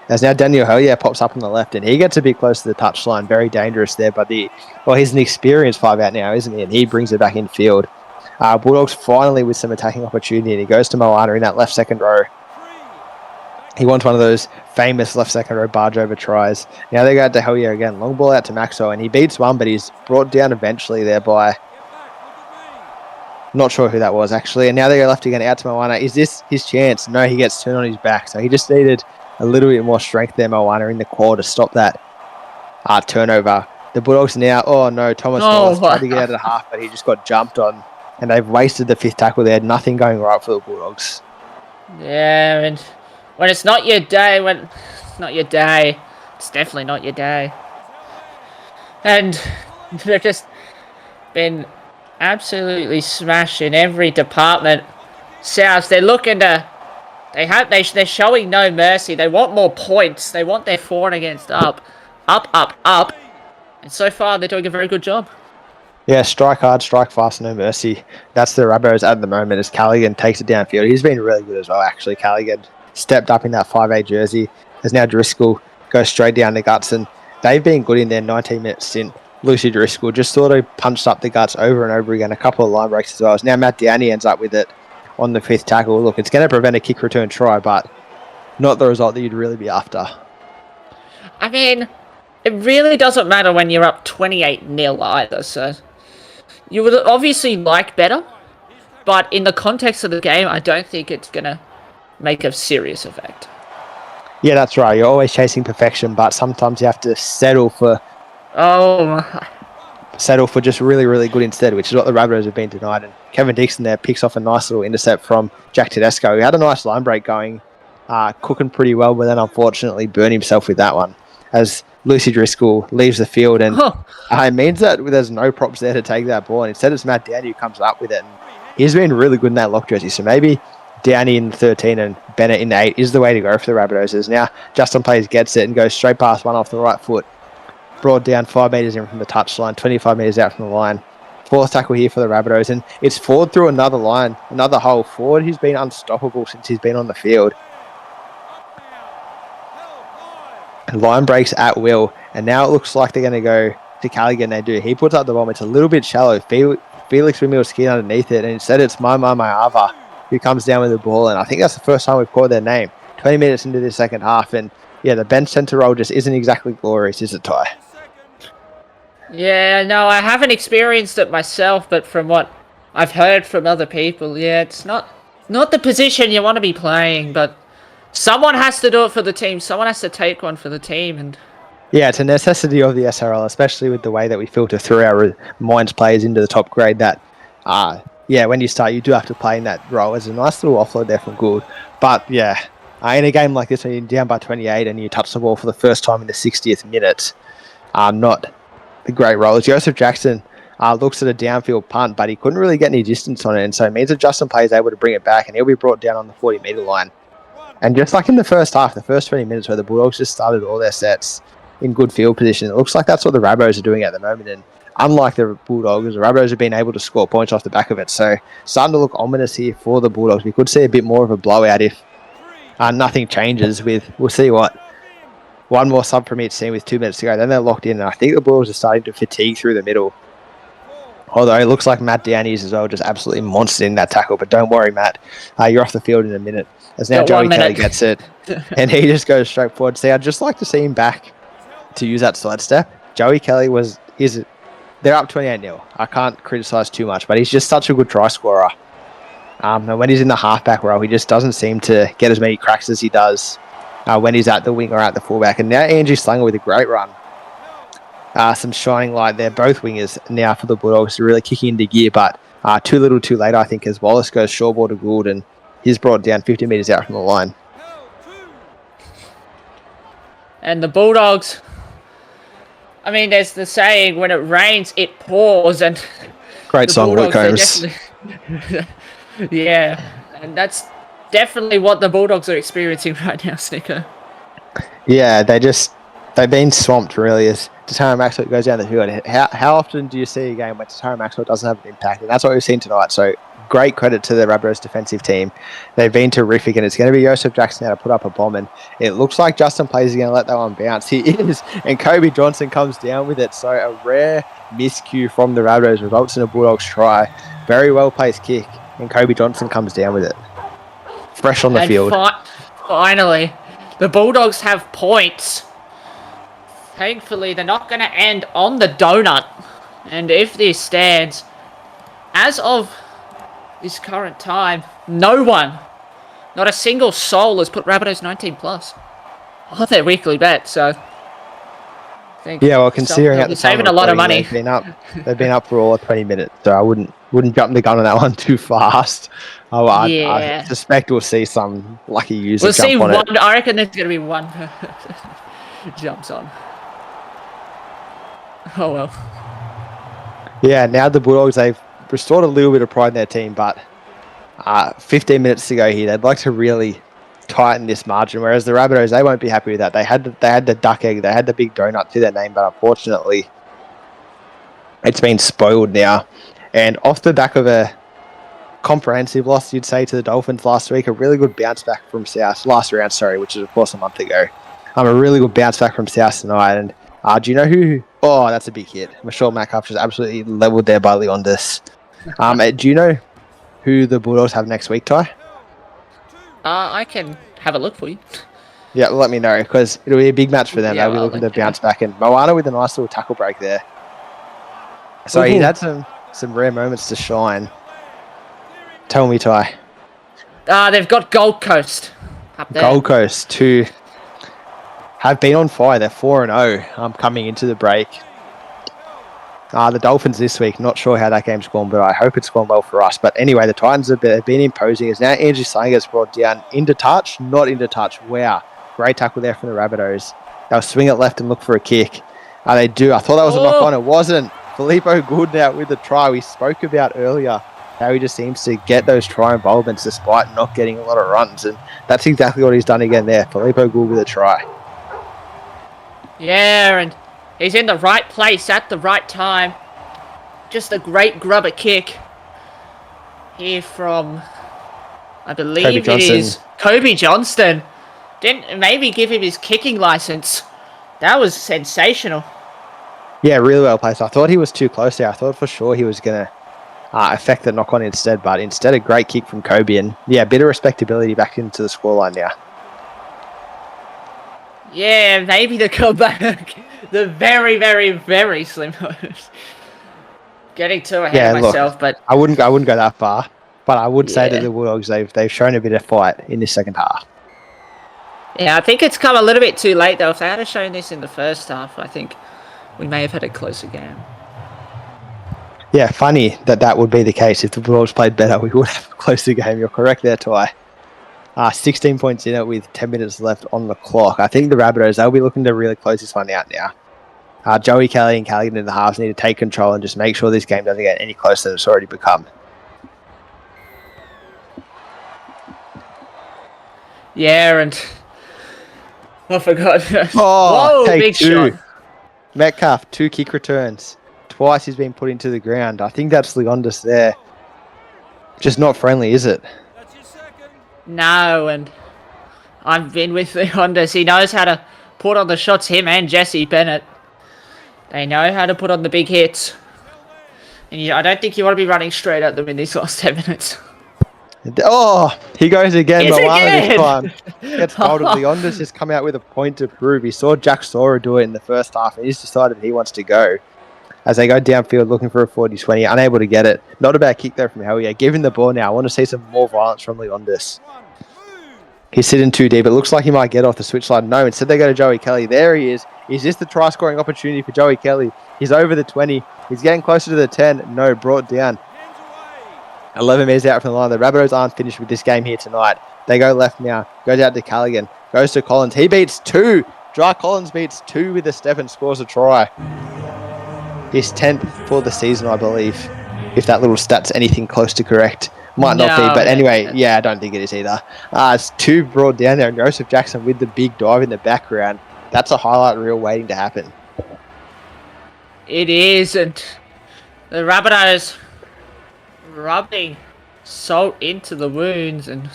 As now Daniel Holier pops up on the left and he gets a bit close to the touchline. Very dangerous there, but he's an experienced 5-out now, isn't he? And he brings it back in field. Bulldogs finally with some attacking opportunity, and he goes to Moana in that left second row. He wants one of those famous left second row barge over tries. Now they go out to Helier again. Long ball out to Maxwell, and he beats one, but he's brought down eventually there by... Not sure who that was, actually. And now they go left again out to Moana. Is this his chance? No, he gets turned on his back. So he just needed a little bit more strength there, Moana, in the core to stop that turnover. The Bulldogs now... Oh, no, Thomas Wallace tried to get out of the half, but he just got jumped on. And they've wasted the 5th tackle. They had nothing going right for the Bulldogs. Yeah, and when it's not your day, it's definitely not your day. And they've just been absolutely smashed in every department. South, they're looking to... They're showing no mercy. They want more points. They want their for and against up. Up. And so far, they're doing a very good job. Yeah, strike hard, strike fast, no mercy. That's the Rabbitohs at the moment as Callaghan takes it downfield. He's been really good as well, actually. Callaghan stepped up in that 5'8" jersey. As now Driscoll goes straight down the guts, and they've been good in their 19-minute stint. Lucy Driscoll just sort of punched up the guts over and over again. A couple of line breaks as well. As now Matt Downey ends up with it on the 5th tackle. Look, it's going to prevent a kick return try, but not the result that you'd really be after. I mean, it really doesn't matter when you're up 28-0 either, so... You would obviously like better, but in the context of the game, I don't think it's going to make a serious effect. Yeah, that's right. You're always chasing perfection, but sometimes you have to settle for just really, really good instead, which is what the Rabbitohs have been denied. And Kevin Dixon there picks off a nice little intercept from Jack Tedesco. He had a nice line break going, cooking pretty well, but then unfortunately burned himself with that one. As Lucy Driscoll leaves the field, and it means that there's no props there to take that ball, and instead it's Matt Downey who comes up with it. And he's been really good in that lock jersey, so maybe Downey in 13 and Bennett in 8 is the way to go for the Rabbitohs. As now Justin Plays gets it and goes straight past one off the right foot, brought down 5 metres in from the touchline, 25 metres out from the line. 4th tackle here for the Rabbitohs, and it's Ford through another line, another hole. Ford, who's been unstoppable since he's been on the field. Line breaks at will, and now it looks like they're going to go to Callaghan. They do. He puts up the bomb. It's a little bit shallow. Felix Windmill's skin underneath it, and instead it's Mayava who comes down with the ball, and I think that's the first time we've called their name. 20 minutes into the second half, and yeah, the bench centre role just isn't exactly glorious, is it, Ty? Yeah, no, I haven't experienced it myself, but from what I've heard from other people, yeah, it's not the position you want to be playing, but someone has to do it for the team. Someone has to take one for the team. And yeah, it's a necessity of the SRL, especially with the way that we filter through our Mines players into the top grade. That, when you start, you do have to play in that role. There's a nice little offload there from Gould. But yeah, in a game like this, when you're down by 28 and you touch the ball for the first time in the 60th minute, not the great role. Joseph Jackson looks at a downfield punt, but he couldn't really get any distance on it. And so it means that Justin Play is able to bring it back, and he'll be brought down on the 40-metre line. And just like in the first half, the first 20 minutes where the Bulldogs just started all their sets in good field position, it looks like that's what the Rabbitohs are doing at the moment. And unlike the Bulldogs, the Rabbitohs have been able to score points off the back of it. So starting to look ominous here for the Bulldogs. We could see a bit more of a blowout if nothing changes we'll see what. One more sub from each team with 2 minutes to go. Then they're locked in. And I think the Bulldogs are starting to fatigue through the middle. Although it looks like Matt Downey's as well, just absolutely monstered in that tackle. But don't worry, Matt. You're off the field in a minute. As now Joey Kelly gets it, and he just goes straight forward. See, I'd just like to see him back to use that side step. Joey Kelly they're up 28-0. I can't criticise too much, but he's just such a good try scorer. And when he's in the halfback role, he just doesn't seem to get as many cracks as he does when he's at the wing or at the fullback. And now Andrew Slanger with a great run. Some shining light there. Both wingers now for the Bulldogs are really kicking into gear, but too little too late, I think, as Wallace goes short ball to Gould, and he's brought down 50 metres out from the line. And the Bulldogs, I mean, there's the saying, when it rains, it pours, and Great the song, Luke Bulldogs, Combs. yeah, and that's definitely what the Bulldogs are experiencing right now, Snicker. Yeah, they've been swamped really as Tatara Maxwell goes down the field. How often do you see a game where Tatara Maxwell doesn't have an impact? And that's what we've seen tonight. So great credit to the Rabbitohs defensive team. They've been terrific, and it's going to be Joseph Jackson now to put up a bomb. And it looks like Justin Plays is going to let that one bounce. He is, and Kobe Johnson comes down with it. So a rare miscue from the Rabbitohs results in a Bulldogs try. Very well placed kick, and Kobe Johnson comes down with it. Fresh on the field. Finally, the Bulldogs have points. Thankfully, they're not going to end on the donut. And if this stands, as of this current time, no one, not a single soul, has put Rabbitohs 19 plus on their weekly bet. So, I think yeah, well, considering at the time saving a lot of money, they've been up for all of 20 minutes. So I wouldn't jump the gun on that one too fast. I suspect we'll see some lucky user jump on it. I reckon there's going to be one jumps on. Oh well. Yeah, now the Bulldogs, they've restored a little bit of pride in their team, but 15 minutes to go here. They'd like to really tighten this margin, whereas the Rabbitohs, they won't be happy with that. They had the duck egg, they had the big donut to their name, but unfortunately, it's been spoiled now. And off the back of a comprehensive loss, you'd say, to the Dolphins last week, a really good bounce back from South, last round, which is of course a month ago. A really good bounce back from South tonight. And do you know who? Oh, that's a big hit. Michelle Metcalf just absolutely leveled there by Leondis. Do you know who the Bulldogs have next week, Ty? I can have a look for you. Yeah, let me know, because it'll be a big match for them. Yeah, They'll be looking to bounce back. And Moana with a nice little tackle break there. So he's had some rare moments to shine. Tell me, Ty. They've got Gold Coast up there. Gold Coast, too. Have been on fire. They're 4-0 coming into the break. The Dolphins this week, not sure how that game's gone, but I hope it's gone well for us. But anyway, the Titans have been imposing. As now Andrew Slang gets brought down into touch, not into touch. Wow. Great tackle there from the Rabbitohs. They'll swing it left and look for a kick. They do. I thought that was a knock on. It wasn't. Filippo Good now with the try we spoke about earlier. How he just seems to get those try involvements despite not getting a lot of runs. And that's exactly what he's done again there. Filippo Good with a try. Yeah, and he's in the right place at the right time. Just a great grubber kick here from, I believe it is Kobe Johnston. Didn't maybe give him his kicking license. That was sensational. Yeah, really well placed. I thought he was too close there. I thought for sure he was going to affect the knock-on instead, but instead a great kick from Kobe. And yeah, a bit of respectability back into the scoreline now. Yeah, maybe the comeback. The very, very, very slim hopes. Getting too ahead of myself, but I wouldn't go that far. But I would say that the Bulldogs, they've shown a bit of fight in this second half. Yeah, I think it's come a little bit too late though. If they had shown this in the first half, I think we may have had a closer game. Yeah, funny that would be the case. If the Bulldogs played better, we would have a closer game. You're correct there, Ty. 16 points in it with 10 minutes left on the clock. I think the Rabbitohs, they'll be looking to really close this one out now. Joey Kelly and Callaghan in the halves need to take control and just make sure this game doesn't get any closer than it's already become. Yeah, and I forgot. Oh, whoa, big two. shot. Metcalf, 2 kick returns. Twice he's been put into the ground. I think that's Leondis there. Just not friendly, is it? No, and I've been with Leondis. He knows how to put on the shots, him and Jesse Bennett. They know how to put on the big hits. And I don't think you want to be running straight at them in these last 10 minutes. Oh, he goes again. Moana this time gets hold of Leondis. Just come out with a point to prove. He saw Jack Sora do it in the first half, and he's decided he wants to go. As they go downfield looking for a 40-20, unable to get it. Not a bad kick there from Hellier. Give him the ball now. I want to see some more violence from Leondis. He's sitting too deep. It looks like he might get off the switch line. No, instead they go to Joey Kelly. There he is. Is this the try-scoring opportunity for Joey Kelly? He's over the 20. He's getting closer to the 10. No, brought down. 11 metres out from the line. The Rabbitohs aren't finished with this game here tonight. They go left now. Goes out to Callaghan. Goes to Collins. He beats 2. Dry Collins beats 2 with a step and scores a try. His 10th for the season, I believe. If that little stat's anything close to correct. Might not be, but anyway, I don't think it is either. It's 2 brought down there. And Joseph Jackson with the big dive in the background. That's a highlight reel waiting to happen. It is, and the Rabbitohs rubbing salt into the wounds, and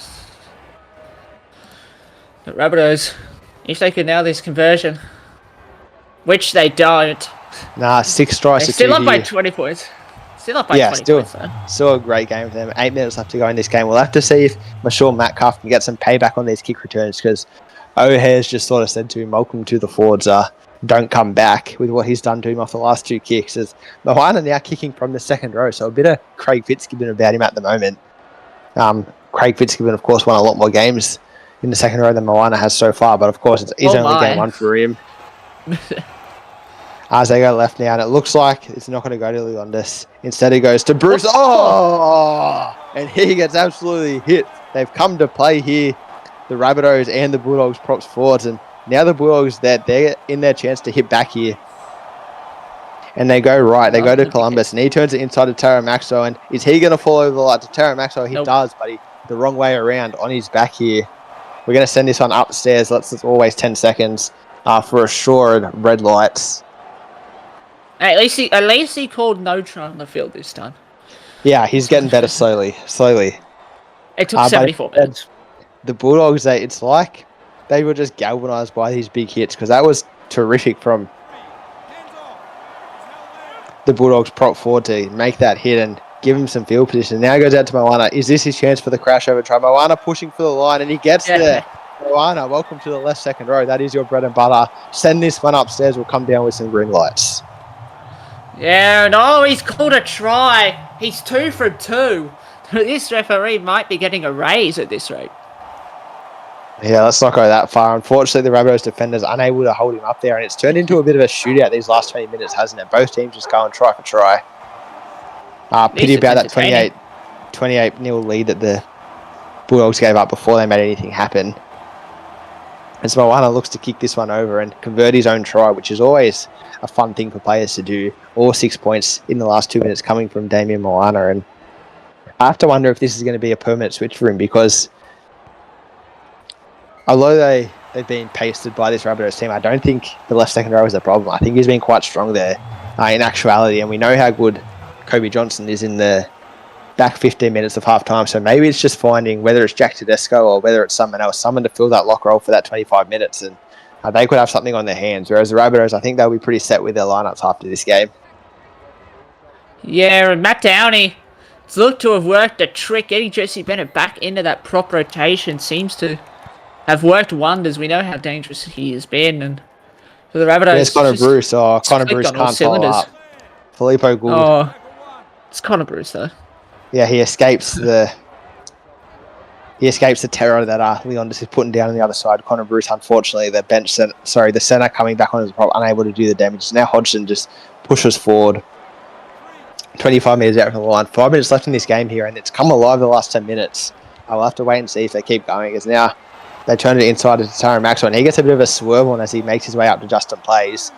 the Rabbitohs, if they could nail this conversion, which they don't. 6 tries to 2 still up by here. 20 points. Still up by 20 points, though. Still a great game for them. 8 minutes left to go in this game. We'll have to see if Michelle Metcalf can get some payback on these kick returns, because O'Hare's just sort of said to him, welcome to the Fords, don't come back, with what he's done to him off the last 2 kicks. As Moana now kicking from the second row, so a bit of Craig Fitzgibbon about him at the moment. Craig Fitzgibbon, of course, won a lot more games in the second row than Moana has so far, but of course it's only game 1 for him. As they go left now, and it looks like it's not going to go to Leondis. Instead it goes to Bruce. And he gets absolutely hit. They've come to play here, the Rabbitohs and the Bulldogs props forwards, and now the Bulldogs, they're in their chance to hit back here. And they go right. They go to Columbus, and he turns it inside to Tara Maxwell. And is he going to fall over the line to Tara Maxwell? He does, but the wrong way around on his back here. We're going to send this one upstairs. Let's always 10 seconds for assured red lights. At least he called no try on the field this time. Yeah, he's getting better slowly. It took 74 minutes. The Bulldogs, it's like they were just galvanised by these big hits, because that was terrific from the Bulldogs prop forward to make that hit and give him some field position. Now he goes out to Moana. Is this his chance for the crash over try? Moana pushing for the line, and he gets there. Moana, welcome to the left second row. That is your bread and butter. Send this one upstairs. We'll come down with some green lights. Yeah, no, he's called a try. He's 2 from 2. This referee might be getting a raise at this rate. Yeah, let's not go that far. Unfortunately, the Rabbitohs defenders unable to hold him up there, and it's turned into a bit of a shootout these last 20 minutes, hasn't it? Both teams just going try for try. Pity about that 28-0 lead that the Bulldogs gave up before they made anything happen. And so Moana looks to kick this one over and convert his own try, which is always a fun thing for players to do. All 6 points in the last 2 minutes coming from Damien Moana. And I have to wonder if this is going to be a permanent switch for him, because although they've been pasted by this Rabbitohs team, I don't think the left second row is a problem. I think he's been quite strong there in actuality, and we know how good Kobe Johnson is in the back 15 minutes of half time. So maybe it's just finding, whether it's Jack Tedesco or whether it's someone else, someone to fill that lock role for that 25 minutes, and they could have something on their hands. Whereas the Rabbitohs, I think they'll be pretty set with their lineups after this game. Yeah, and Matt Downey, it's looked to have worked a trick. Getting Jesse Bennett back into that prop rotation seems to have worked wonders. We know how dangerous he has been, and for the Rabbitohs, There's Connor Bruce. Connor Bruce can't follow up. Filippo Gould. Oh, it's Connor Bruce though. Yeah, he escapes the terror that Leondis is putting down on the other side. Connor Bruce, unfortunately, the centre coming back on as a prop, unable to do the damage. Now Hodgson just pushes forward. 25 metres out from the line. 5 minutes left in this game here, and it's come alive the last 10 minutes. I'll have to wait and see if they keep going, because now they turn it inside to Tara Maxwell, and he gets a bit of a swerve on as he makes his way up to Justin Plays.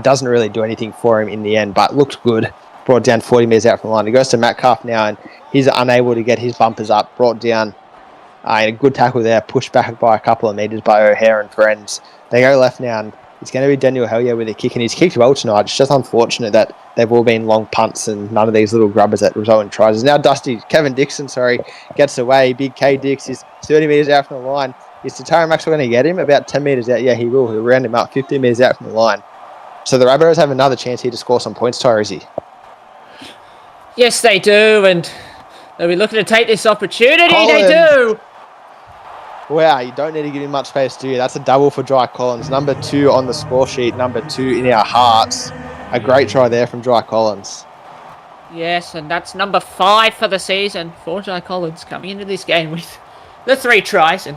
Doesn't really do anything for him in the end, but looked good. Brought down 40 metres out from the line. He goes to Metcalf now, and he's unable to get his bumpers up. Brought down a good tackle there, pushed back by a couple of metres by O'Hare and friends. They go left now, and it's going to be Daniel Hellier with a kick, and he's kicked well tonight. It's just unfortunate that they've all been long punts and none of these little grubbers that result in tries. Now Kevin Dixon, gets away. Big K Dix is 30 metres out from the line. Is Tara Maxwell going to get him? About 10 metres out. Yeah, he will. He'll round him up 15 metres out from the line. So the Rabbitohs have another chance here to score some points, Tyrese. Yes, they do, and they'll be looking to take this opportunity. Collins. They do. Wow, you don't need to give him much space, do you? That's a double for Dry Collins. Number 2 on the score sheet, number 2 in our hearts. A great try there from Dry Collins. Yes, and that's number 5 for the season for Dry Collins, coming into this game with the 3 tries. And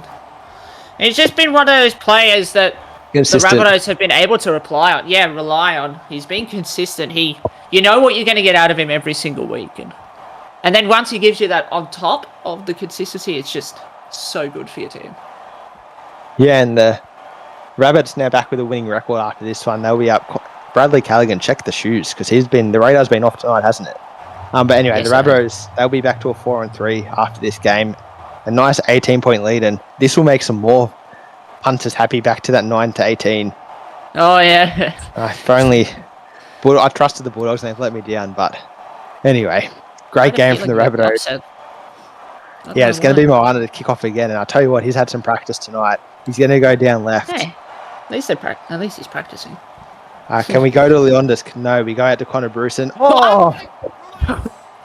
he's just been one of those players that consistent. The Rabbitohs have been able to rely on. Yeah, rely on. He's been consistent. You know what you're going to get out of him every single week. And And then once he gives you that on top of the consistency, it's just so good for your team. Yeah, and the Rabbits now back with a winning record after this one. They'll be up. Bradley Callaghan, check the shoes because the radar's been off tonight, hasn't it? But anyway, Yes, the Rabbitohs, they'll be back to a 4-3 after this game. A nice 18-point lead, and this will make some more punters happy back to that 9-18. Oh, yeah. If only I trusted the Bulldogs and they've let me down, but anyway, great game from the Rabbitohs. Yeah, it's going to be my honor to kick off again, and I'll tell you what, he's had some practice tonight. He's going to go down left. Hey, at least he's practicing. Can we go to Leondis? No, we go out to Connor Bruce, and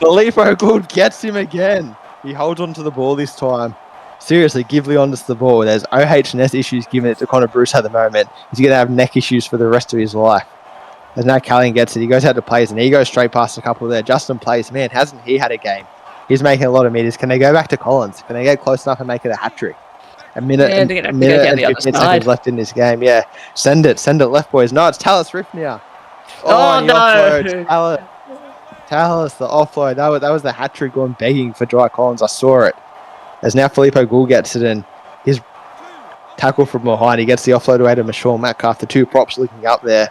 Filippo Gould gets him again. He holds on to the ball this time. Seriously, give Leondis the ball. There's OH&S issues giving it to Connor Bruce at the moment. He's going to have neck issues for the rest of his life. As now Callaghan gets it, he goes out to plays, and he goes straight past a couple there. Justin plays, man, hasn't he had a game? He's making a lot of meters. Can they go back to Collins? Can they get close enough and make it a hat-trick? A minute and 15 seconds left in this game. Yeah, send it left, boys. No, it's Tallis Riff now. Oh no! Tallis, the offload. That was the hat-trick going begging for Dry Collins. I saw it. As now Filippo Gould gets it, and his tackle from behind, he gets the offload away to Michelle Metcalf. The two props looking up there.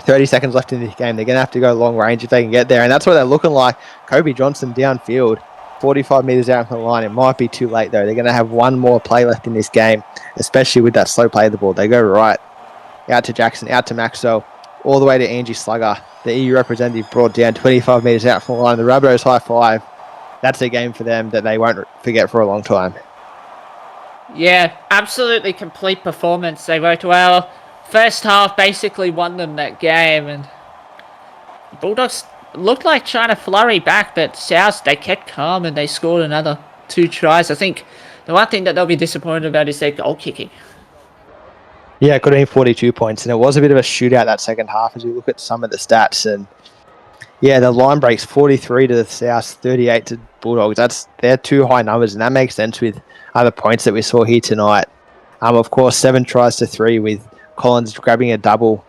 30 seconds left in this game. They're going to have to go long range if they can get there, and that's what they're looking like. Kobe Johnson downfield. 45 metres out from the line. It might be too late, though. They're going to have one more play left in this game, especially with that slow play of the ball. They go right, out to Jackson, out to Maxwell, all the way to Angie Slugger, the EU representative, brought down 25 metres out from the line. The Rabbitohs high five. That's a game for them that they won't forget for a long time. Yeah, absolutely complete performance. They worked well. First half basically won them that game, and the Bulldogs looked like trying to flurry back, but South, they kept calm and they scored another 2 tries. I think the one thing that they'll be disappointed about is their goal kicking. Yeah, it could have been 42 points, and it was a bit of a shootout that second half as you look at some of the stats. And yeah, the line breaks 43 to the South, 38 to Bulldogs. They're 2 high numbers, and that makes sense with other points that we saw here tonight. Of course, 7 tries to 3 with Collins grabbing a double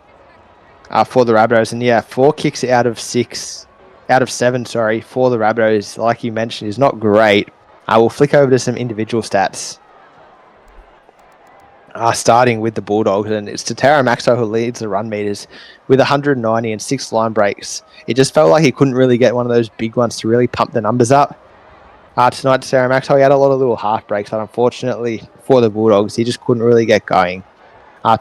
for the Rabbitohs, and yeah, 4 kicks out of 7 for the Rabbitohs, like you mentioned, is not great. I will flick over to some individual stats, starting with the Bulldogs, and it's Tatara Maxwell who leads the run meters with 190 and 6 line breaks. It just felt like he couldn't really get one of those big ones to really pump the numbers up. Tonight, Tatara Maxwell, he had a lot of little half breaks, but unfortunately for the Bulldogs, he just couldn't really get going.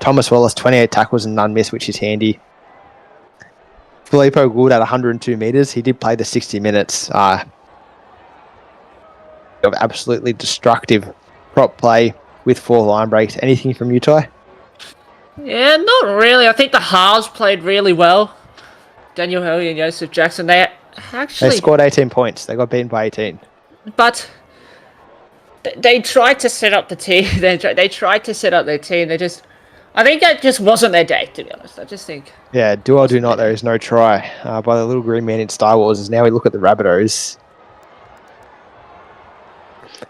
Thomas Wallace, 28 tackles and none missed, which is handy. Filippo Gould at 102 metres. He did play the 60 minutes of absolutely destructive prop play with 4 line breaks. Anything from you, Ty? Yeah, not really. I think the halves played really well. Daniel Hurley and Joseph Jackson, they scored 18 points. They got beaten by 18. But they tried to set up the team. They tried to set up their team. I think that just wasn't their day, to be honest. I just think... Yeah, do or do not, there is no try by the little green man in Star Wars. As now we look at the Rabbitohs.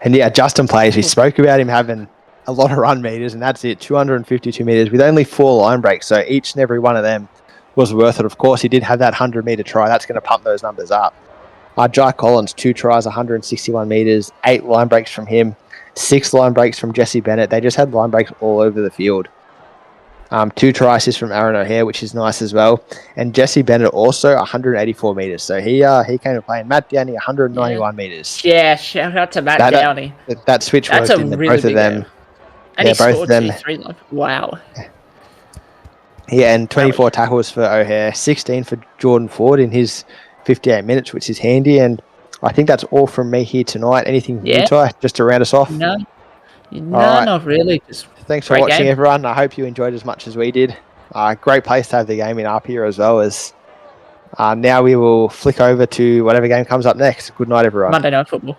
And yeah, Justin plays. We spoke about him having a lot of run meters, and that's it, 252 meters with only 4 line breaks. So each and every one of them was worth it. Of course, he did have that 100-meter try. That's going to pump those numbers up. Jai Collins, 2 tries, 161 meters, 8 line breaks from him, 6 line breaks from Jesse Bennett. They just had line breaks all over the field. 2 try assists from Aaron O'Hare, which is nice as well. And Jesse Bennett also 184 meters. So he came to play. And Matt Downey 191 meters. Yeah, shout out to Matt Downey. That switch worked in both of them. And he scored 3. Wow. Yeah, and 24 tackles for O'Hare, 16 for Jordan Ford in his 58 minutes, which is handy. And I think that's all from me here tonight. Anything new, Ty, just to round us off? No, not really. Thanks for watching, everyone. I hope you enjoyed as much as we did. Great place to have the game in up here as well as now we will flick over to whatever game comes up next. Good night, everyone. Monday Night Football.